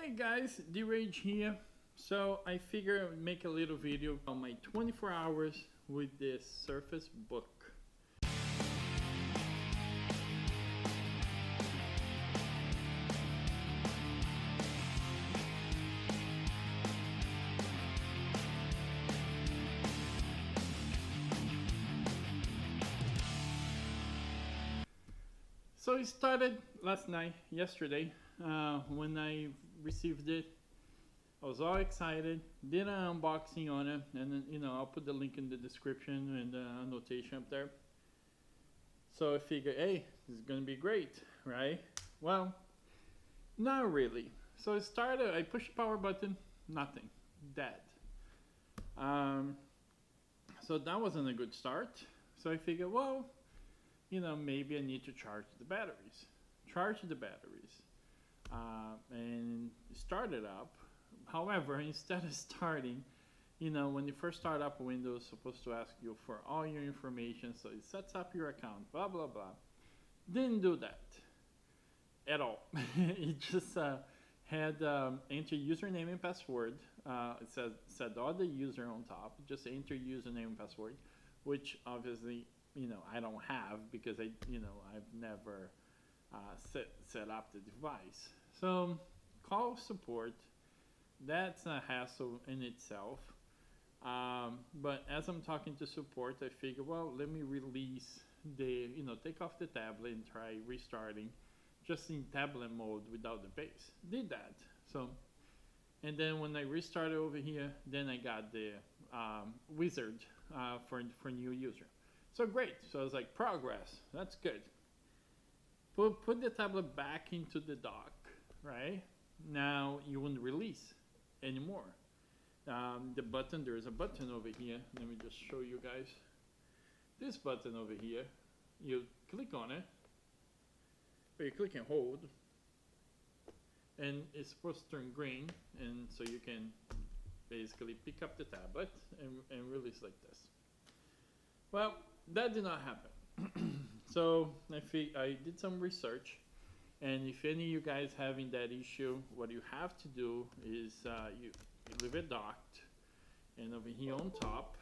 Hey guys, DeRage here. So I figure I'd make a little video on my 24 hours with this Surface Book. So it started last night, yesterday, when I received it. I was all excited, did an unboxing on it, and then, I'll put the link in the description and the annotation up there. So I figured, hey, this is gonna be great, right? Well, not really. So it started, I pushed the power button, nothing, dead. So that wasn't a good start. So I figured, well, maybe I need to charge the batteries. And start it up. However, instead of starting, when you first start up, Windows is supposed to ask you for all your information, so it sets up your account, blah, blah, blah. Didn't do that at all. It just had enter username and password. It said other user on top, just enter username and password, which obviously, I don't have because I've never set up the device. So call support. That's a hassle in itself. But as I'm talking to support, I figure, well, let me release take off the tablet and try restarting just in tablet mode without the base. Did that. So, and then when I restarted over here, then I got the wizard for new user. So great. So I was like, progress. That's good. Put the tablet back into the dock, right? Now you wouldn't release anymore. There's a button over here. Let me just show you guys. This button over here, you click on it, or you click and hold, and it's supposed to turn green, and so you can basically pick up the tablet and release like this. Well, that did not happen. So I did some research, and if any of you guys having that issue, what you have to do is you leave it docked, and over here on top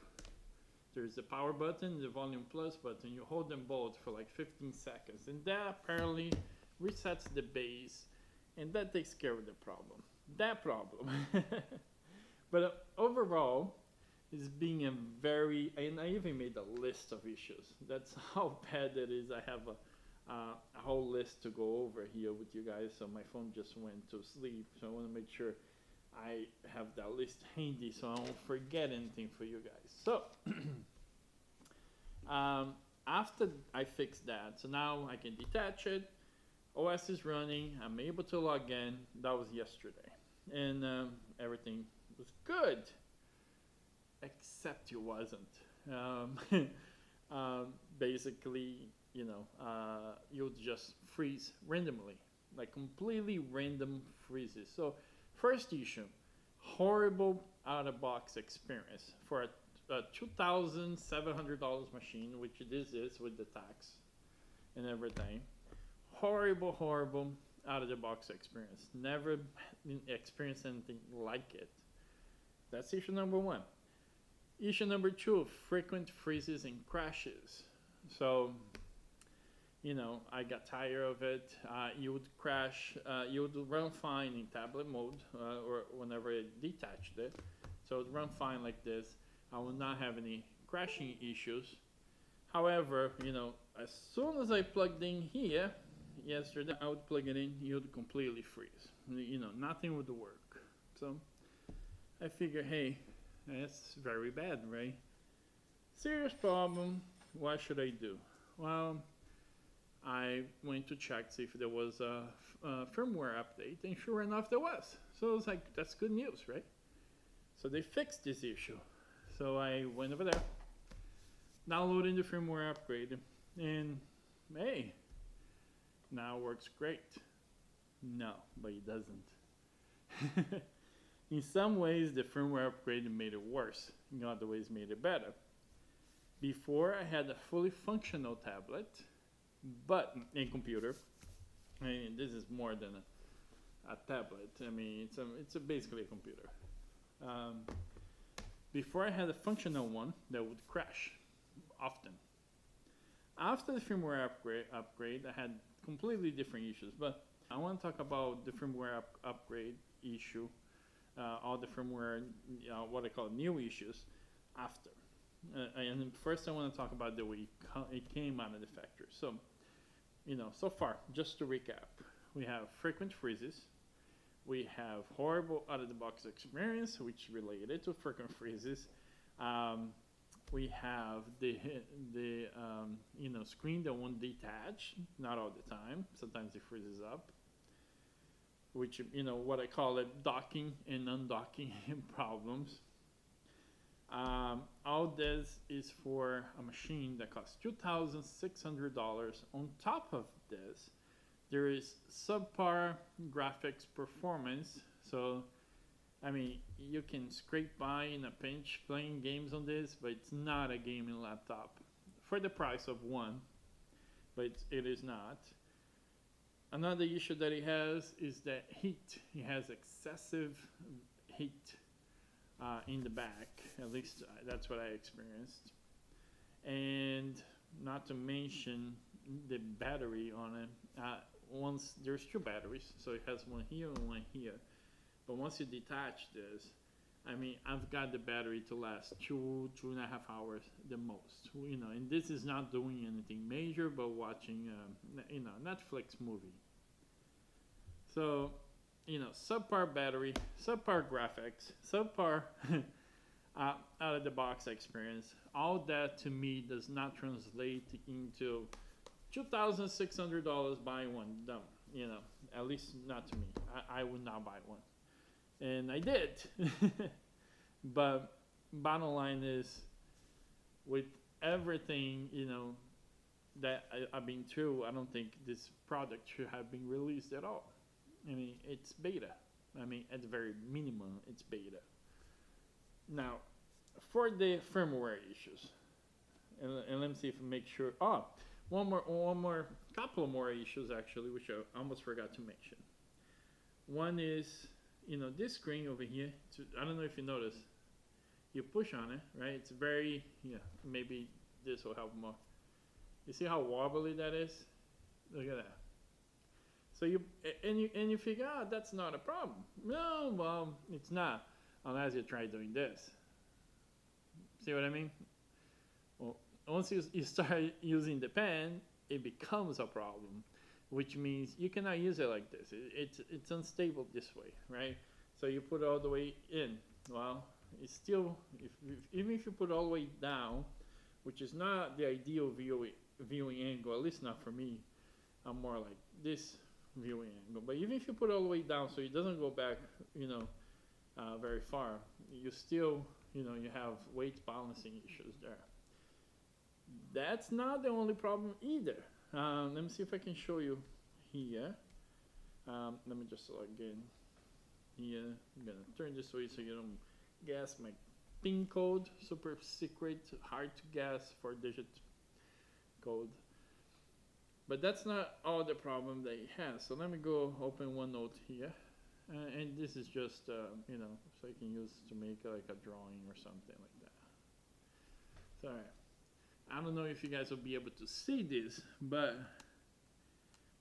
there's the power button, the volume plus button. You hold them both for like 15 seconds, and that apparently resets the base, and that takes care of the problem. But overall, it's being and I even made a list of issues. That's how bad it is. I have a whole list to go over here with you guys. So my phone just went to sleep. So I want to make sure I have that list handy so I won't forget anything for you guys. So after I fixed that, so now I can detach it. OS is running. I'm able to log in. That was yesterday. And everything was good. Except it wasn't. Basically, you'll just freeze randomly, like completely random freezes. So first issue, horrible out-of-box experience for a $2,700 machine, which this is with the tax and everything. Horrible out-of-the-box experience. Never experienced anything like it. That's issue number one. Issue number two, frequent freezes and crashes. So, I got tired of it. You would crash, you would run fine in tablet mode or whenever I detached it. So it would run fine like this. I would not have any crashing issues. However, as soon as I plugged in here yesterday, I would plug it in, you would completely freeze. Nothing would work. So I figure, hey, that's very bad, right? Serious problem. What should I do? Well, I went to check, see if there was a firmware update, and sure enough, there was. So I was like, that's good news, right? So they fixed this issue. So I went over there, downloading the firmware upgrade, and hey, now it works great. No, but it doesn't. In some ways, the firmware upgrade made it worse. In other ways, made it better. Before, I had a fully functional tablet, but in computer. I mean, this is more than a tablet. I mean, it's basically a computer. Before I had a functional one that would crash often. After the firmware upgrade, I had completely different issues. But I want to talk about the firmware upgrade issue, all the firmware, what I call new issues after. And first I want to talk about the way it came out of the factory. So, so far, just to recap, we have frequent freezes. We have horrible out-of-the-box experience, which is related to frequent freezes. We have the screen that won't detach, not all the time. Sometimes it freezes up, which, what I call it, docking and undocking problems. All this is for a machine that costs $2,600. On top of this, there is subpar graphics performance. So, I mean, you can scrape by in a pinch playing games on this, but it's not a gaming laptop for the price of one, but it is not. Another issue that it has is that heat. It has excessive heat in the back. At least that's what I experienced. And not to mention the battery on it. Once there's two batteries, so it has one here and one here. But once you detach this, I mean, I've got the battery to last 2.5 hours the most. And this is not doing anything major, but watching, Netflix movie. So, subpar battery, subpar graphics, subpar out-of-the-box experience. All that to me does not translate into $2,600 buying one. No, at least not to me. I would not buy one. And I did. But bottom line is, with everything, that I've been through, I don't think this product should have been released at all. I mean, it's beta. I mean, at the very minimum, it's beta. Now, for the firmware issues, and let me see if I make sure. Couple more issues actually, which I almost forgot to mention. One is, this screen over here. I don't know if you notice. You push on it, right? It's very, maybe this will help more. You see how wobbly that is? Look at that. So you figure, that's not a problem. No, well, it's not, unless you try doing this. See what I mean? Well, once you start using the pen, it becomes a problem, which means you cannot use it like this. It's unstable this way, right? So you put it all the way in. Well, it's still, even if you put it all the way down, which is not the ideal viewing angle, at least not for me. I'm more like this viewing angle. But even if you put it all the way down so it doesn't go back, very far, you still, you have weight balancing issues there. That's not the only problem either. Let me see if I can show you here. Let me just log in here. I'm gonna turn this way so you don't guess my PIN code. Super secret, hard to guess, 4-digit code. But that's not all the problem that it has. So let me go open OneNote here. And this is just, so I can use to make like a drawing or something like that. So, I don't know if you guys will be able to see this, but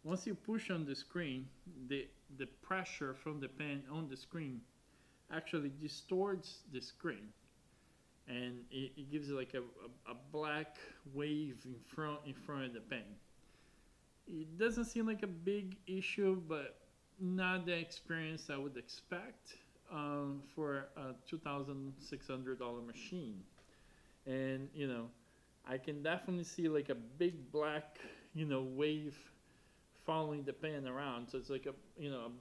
once you push on the screen, the pressure from the pen on the screen actually distorts the screen. And it gives it like a black wave in front of the pen. It doesn't seem like a big issue, but not the experience I would expect for a $2,600 machine. And, I can definitely see like a big black, wave following the pen around. So it's like a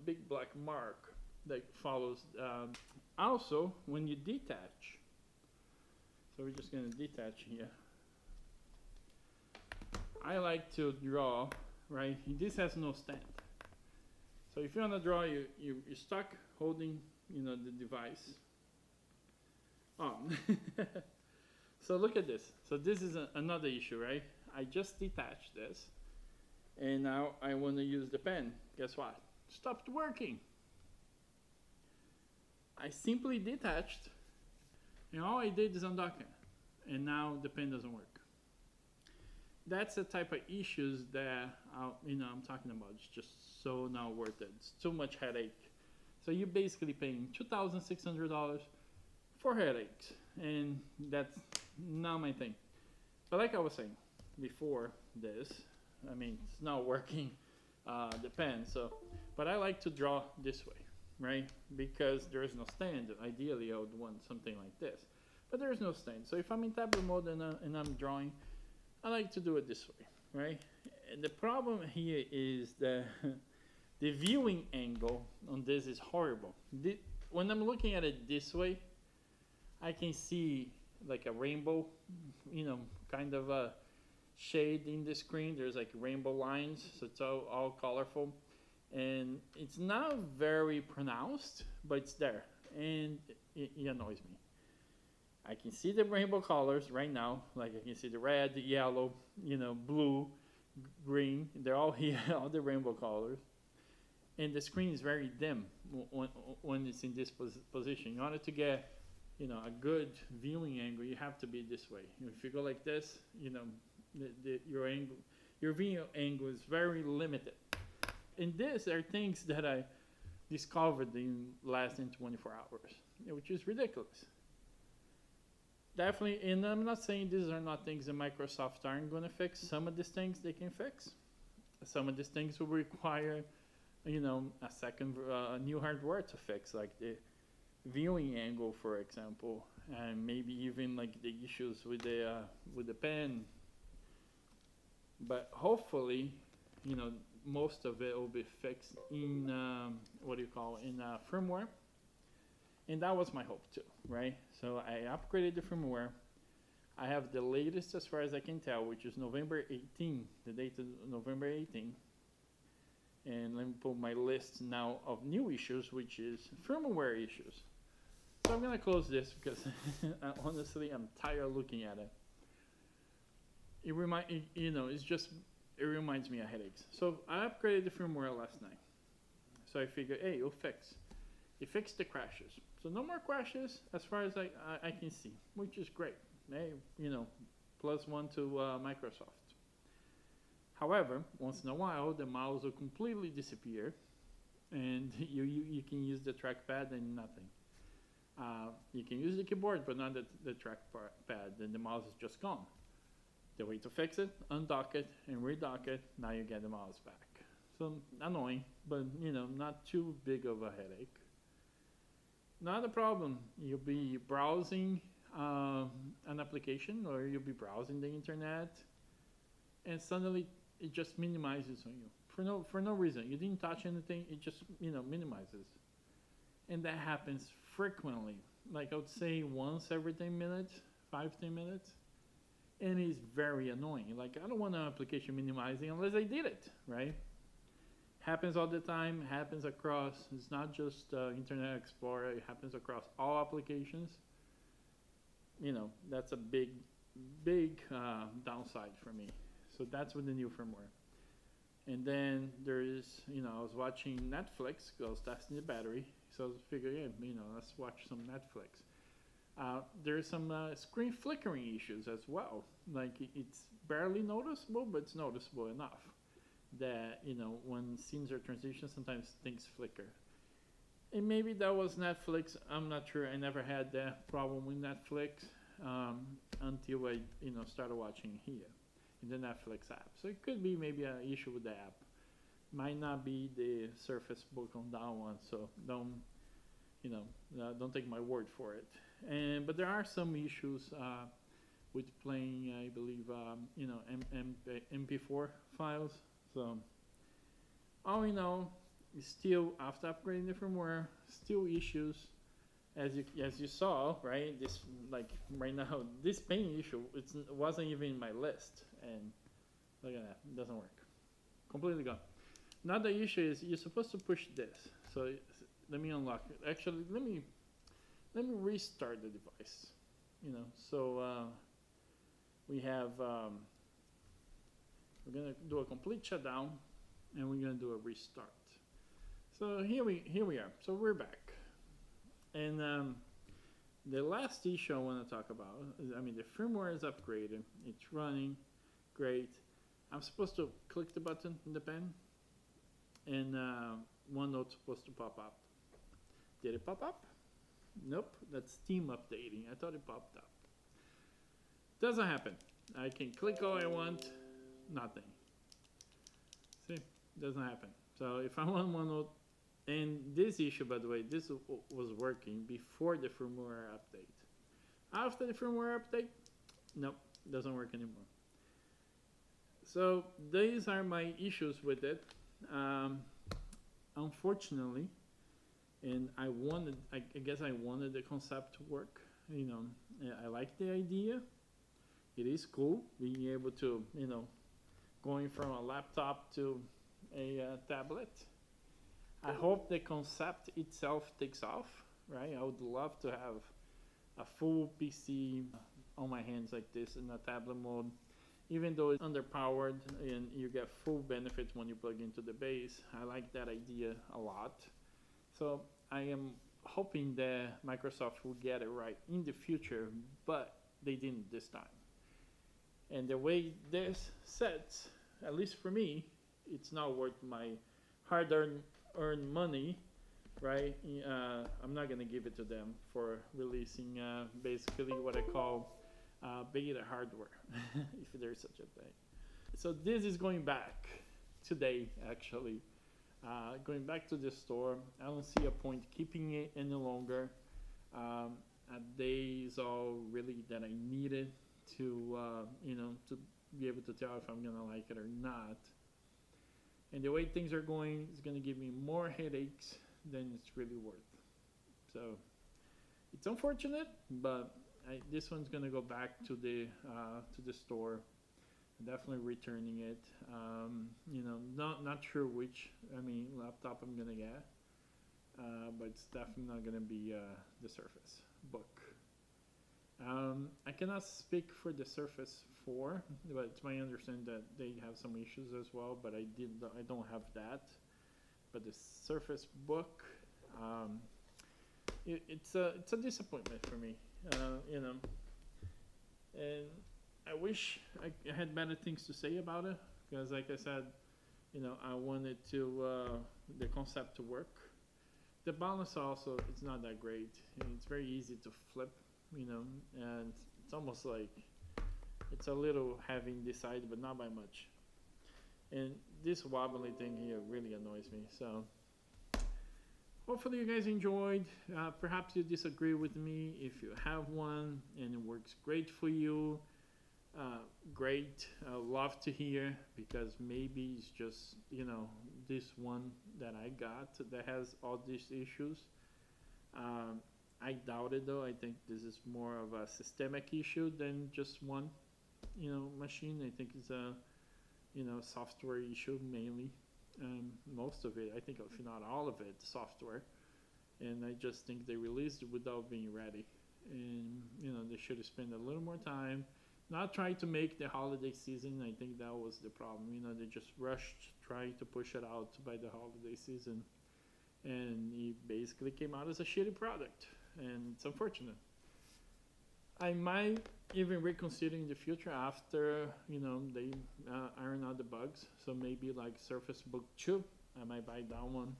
big black mark that follows. Also, when you detach, so we're just going to detach here. I like to draw, right? This has no stand. So if you want to draw, you're stuck holding, the device. So look at this. So this is another issue, right? I just detached this, and now I want to use the pen. Guess what? Stopped working. I simply detached, and all I did is undock it, and now the pen doesn't work. That's the type of issues that I'm talking about. It's just so not worth it. It's too much headache. So you're basically paying $2,600 for headaches, and that's not my thing. But like I was saying before this, I mean, it's not working, the pen. So, but I like to draw this way, right? Because there is no stand. Ideally, I would want something like this, but there is no stand. So if I'm in tablet mode and I'm drawing, I like to do it this way, right? And the problem here is that the viewing angle on this is horrible. When I'm looking at it this way, I can see like a rainbow, kind of a shade in the screen. There's like rainbow lines, so it's all colorful. And it's not very pronounced, but it's there, and it annoys me. I can see the rainbow colors right now, like I can see the red, the yellow, blue, green. They're all here, all the rainbow colors. And the screen is very dim when it's in this position. In order to get, a good viewing angle, you have to be this way. If you go like this, your viewing angle is very limited. And these are things that I discovered in less than 24 hours, which is ridiculous. Definitely, and I'm not saying these are not things that Microsoft aren't going to fix. Some of these things they can fix. Some of these things will require, a second new hardware to fix, like the viewing angle, for example, and maybe even like the issues with the pen. But hopefully, most of it will be fixed in firmware. And that was my hope too, right? So I upgraded the firmware. I have the latest as far as I can tell, which is November 18. The date is November 18. And let me pull my list now of new issues, which is firmware issues. So I'm gonna close this because honestly, I'm tired of looking at it. It reminds me of headaches. So I upgraded the firmware last night. So I figured, hey, it'll fix. It fixed the crashes. So no more crashes as far as I can see, which is great. Hey, +1 to Microsoft. However, once in a while, the mouse will completely disappear, and you can use the trackpad and nothing. You can use the keyboard, but not the trackpad. Then the mouse is just gone. The way to fix it, undock it and redock it. Now you get the mouse back. So annoying, but not too big of a headache. Not a problem. You'll be browsing an application, or you'll be browsing the internet, and suddenly it just minimizes on you for no reason. You didn't touch anything. It just minimizes, and that happens frequently. Like I would say once every 10 minutes, 5-10 minutes, and it's very annoying. Like I don't want an application minimizing unless I did it right. Happens all the time. Happens across. It's not just Internet Explorer. It happens across all applications. That's a big downside for me. So that's with the new firmware. And then there is, I was watching Netflix. I was testing the battery. So I was figuring, let's watch some Netflix. There's some screen flickering issues as well. Like it's barely noticeable, but it's noticeable enough that when scenes are transitioned, sometimes things flicker. And maybe that was Netflix. I'm not sure. I never had that problem with Netflix until I started watching here in the Netflix app. So it could be maybe an issue with the app. Might not be the Surface Book on that one. So don't take my word for it. But there are some issues with playing, I believe, MP4 files. So all in all, still after upgrading the firmware, still issues, as you saw, right? This like right now, this pain issue it wasn't even in my list, and look at that, it doesn't work, completely gone. Now the issue is you're supposed to push this. So let me unlock it. Actually, let me restart the device. So we have. We're gonna do a complete shutdown, and we're gonna do a restart. So here we are. So we're back. And the last issue I want to talk about is, I mean, the firmware is upgraded. It's running great. I'm supposed to click the button in the pen, and OneNote's supposed to pop up. Did it pop up? Nope, that's Steam updating. I thought it popped up. Doesn't happen. I can click all I want, nothing. See, doesn't happen. So if I want OneNote, and this issue, by the way, this was working before the firmware update. After the firmware update, nope, doesn't work anymore. So these are my issues with it. Unfortunately, and I guess I wanted the concept to work. You know, I like the idea. It is cool being able to, you know, going from a laptop to a tablet. I hope the concept itself takes off, right? I would love to have a full PC on my hands like this in a tablet mode, even though it's underpowered and you get full benefits when you plug into the base. I like that idea a lot. So I am hoping that Microsoft will get it right in the future, but they didn't this time. And the way this sets, at least for me, it's not worth my hard-earned money, right? I'm not going to give it to them for releasing basically what I call beta hardware, if there's such a thing. So this is going back today, actually. Going back to the store. I don't see a point keeping it any longer. Days all really that I needed to, you know, to be able to tell if I'm gonna like it or not. And the way things are going is gonna give me more headaches than it's really worth. So it's unfortunate, but this one's gonna go back to the store. Definitely returning it. You know, not sure which, I mean, laptop I'm gonna get, but it's definitely not gonna be the Surface Book. I cannot speak for the Surface 4, but it's my understanding that they have some issues as well. But I don't have that. But the Surface Book, it's a disappointment for me. You know, and I wish I had better things to say about it, because like I said, you know, I wanted the concept to work. The balance also, it's not that great. It's very easy to flip, you know, and it's almost like it's a little heavy in this side, but not by much. And this wobbly thing here really annoys me. So hopefully you guys enjoyed. Perhaps you disagree with me. If you have one and it works great for you, great. Love to hear, because maybe it's just, you know, this one that I got that has all these issues. I doubt it though. I think this is more of a systemic issue than just one, you know, machine. I think it's a, you know, software issue mainly. Most of it, I think, if not all of it, software. And I just think they released it without being ready. And, you know, they should have spent a little more time. Not trying to make the holiday season. I think that was the problem. You know, they just rushed trying to push it out by the holiday season. And it basically came out as a shitty product. And it's unfortunate. I might even reconsider in the future after, you know, they iron out the bugs. So maybe like Surface Book 2, I might buy that one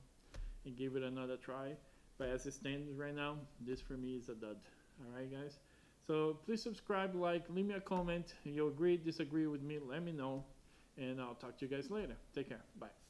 and give it another try. But as it stands right now, this for me is a dud. All right, guys? So please subscribe, like, leave me a comment. You agree, disagree with me, let me know. And I'll talk to you guys later. Take care. Bye.